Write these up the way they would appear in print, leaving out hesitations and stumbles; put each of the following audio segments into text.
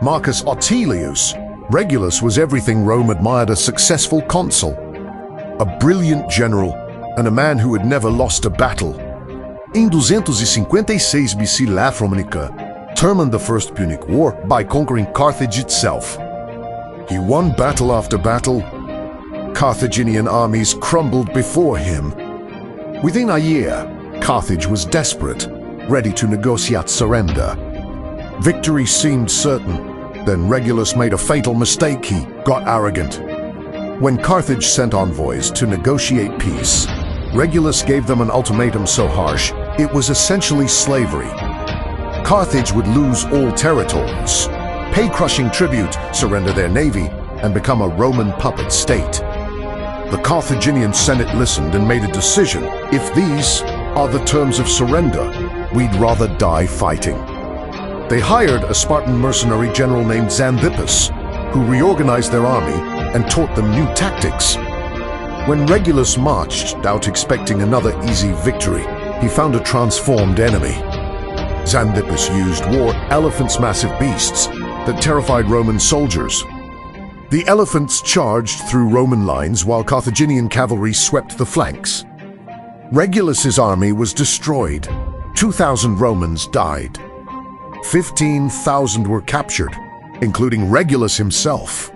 Marcus Atilius Regulus was everything Rome admired a successful consul, a brilliant general, and a man who had never lost a battle. Em 256 BC, Laphromonica terminated the First Punic War by conquering Carthage itself. He won battle after battle. Carthaginian armies crumbled before him. Within a year, Carthage was desperate, ready to negotiate surrender. Victory seemed certain. Then Regulus made a fatal mistake. He got arrogant. When Carthage sent envoys to negotiate peace, Regulus gave them an ultimatum so harsh, it was essentially slavery. Carthage would lose all territories, pay crushing tribute, surrender their navy, and become a Roman puppet state. The Carthaginian Senate listened and made a decision. If these are the terms of surrender, we'd rather die fighting. They hired a Spartan mercenary general named Xanthippus, who reorganized their army and taught them new tactics. When Regulus marched out expecting another easy victory, he found a transformed enemy. Xanthippus used war elephants, massive beasts that terrified Roman soldiers. The elephants charged through Roman lines while Carthaginian cavalry swept the flanks. Regulus's army was destroyed. 2,000 Romans died. 15,000 were captured, including Regulus himself.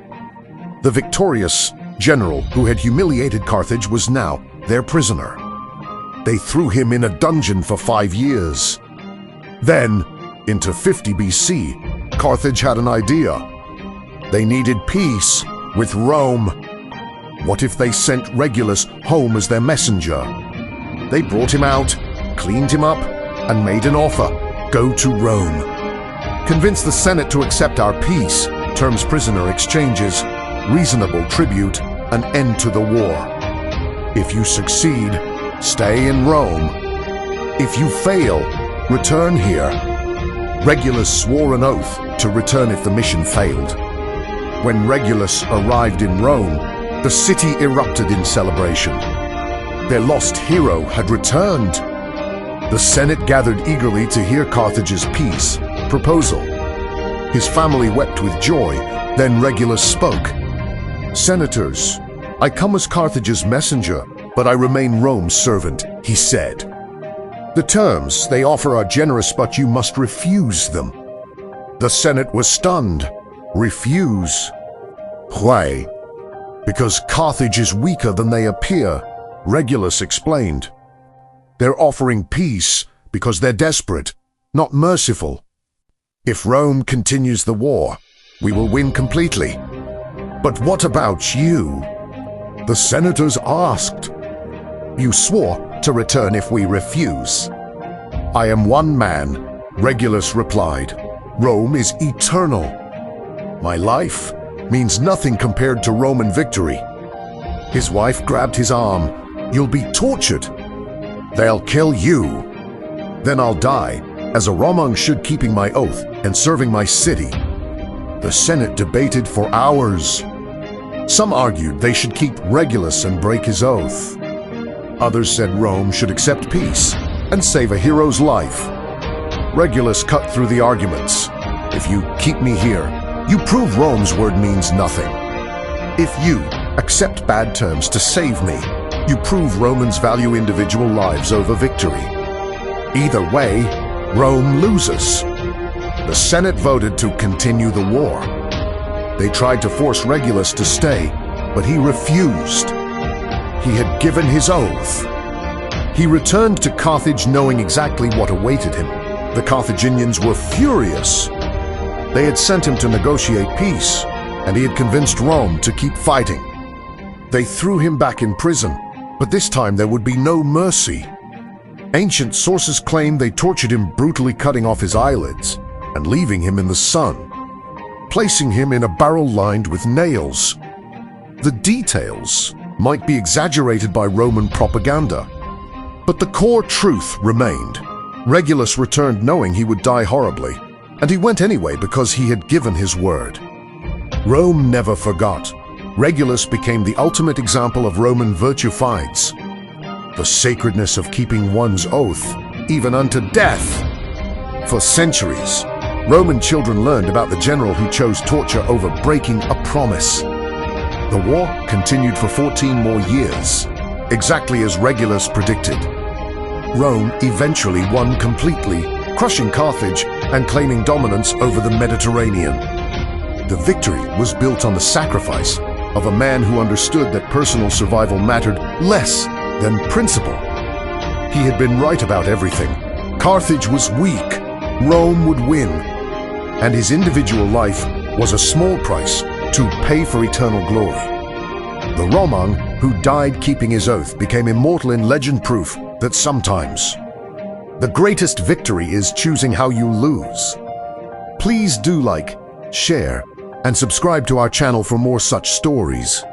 The victorious general who had humiliated Carthage was now their prisoner. They threw him in a dungeon for 5 years. Then, into 50 BC, Carthage had an idea. They needed peace with Rome. What if they sent Regulus home as their messenger? They brought him out, cleaned him up, and made an offer. Go to Rome. Convince the Senate to accept our peace, terms prisoner exchanges, reasonable tribute, an end to the war. If you succeed, stay in Rome. If you fail, return here. Regulus swore an oath to return if the mission failed. When Regulus arrived in Rome, the city erupted in celebration. Their lost hero had returned. The Senate gathered eagerly to hear Carthage's peace proposal. His family wept with joy. Then Regulus spoke. "Senators, I come as Carthage's messenger, but I remain Rome's servant," he said. "The terms they offer are generous, but you must refuse them." The Senate was stunned. Refuse? Why? Because Carthage is weaker than they appear, Regulus explained. They're offering peace because they're desperate, not merciful. If Rome continues the war, we will win completely. But what about you? The senators asked. You swore to return if we refuse. I am one man, Regulus replied. Rome is eternal. My life means nothing compared to Roman victory. His wife grabbed his arm. You'll be tortured. They'll kill you. Then I'll die, as a Roman should, keeping my oath and serving my city. The Senate debated for hours. Some argued they should keep Regulus and break his oath. Others said Rome should accept peace and save a hero's life. Regulus cut through the arguments. If you keep me here, you prove Rome's word means nothing. If you accept bad terms to save me, you prove Romans value individual lives over victory. Either way, Rome loses. The Senate voted to continue the war. They tried to force Regulus to stay, but he refused. He had given his oath. He returned to Carthage knowing exactly what awaited him. The Carthaginians were furious. They had sent him to negotiate peace, and he had convinced Rome to keep fighting. They threw him back in prison, but this time there would be no mercy. Ancient sources claim they tortured him, brutally cutting off his eyelids and leaving him in the sun, placing him in a barrel lined with nails. The details might be exaggerated by Roman propaganda, but the core truth remained. Regulus returned knowing he would die horribly, and he went anyway because he had given his word. Rome never forgot. Regulus became the ultimate example of Roman virtue fides, the sacredness of keeping one's oath, even unto death. For centuries, Roman children learned about the general who chose torture over breaking a promise. The war continued for 14 more years, exactly as Regulus predicted. Rome eventually won completely, crushing Carthage and claiming dominance over the Mediterranean. The victory was built on the sacrifice of a man who understood that personal survival mattered less than principle. He had been right about everything. Carthage was weak, Rome would win, and his individual life was a small price to pay for eternal glory. The Roman, who died keeping his oath, became immortal in legend, proof that sometimes the greatest victory is choosing how you lose. Please do like, share, and subscribe to our channel for more such stories.